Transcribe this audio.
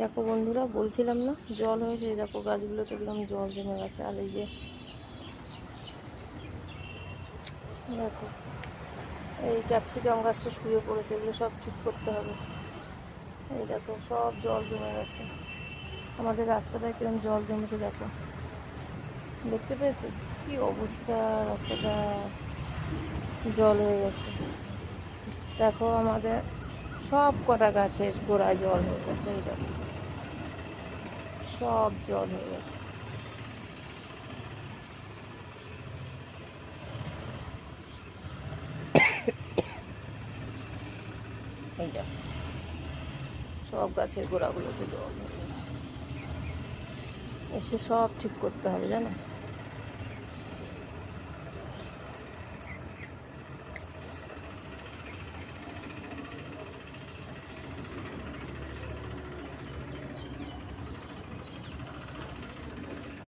দেখো বন্ধুরা, বলছিলাম না জল হয়েছে, দেখো গাছগুলোতে একদম জল জমে গেছে। আর এই যে দেখো এই ক্যাপসিকাম গাছটা শুয়ে পড়েছে, এগুলো সব ঠিক করতে হবে। এই দেখো সব জল জমে গেছে, আমাদের রাস্তাটায় কিরকম জল জমেছে দেখো, দেখতে পেয়েছো কি অবস্থা? রাস্তাটা জল হয়ে গেছে। দেখো আমাদের সব কটা গাছের গোড়ায় জল হয়ে গেছে, এই দেখো সব জল হয়ে গেছে। এই দেখো সব গাছের গোড়াগুলোতে জল হয়ে গেছে, এসে সব ঠিক করতে হবে জানো।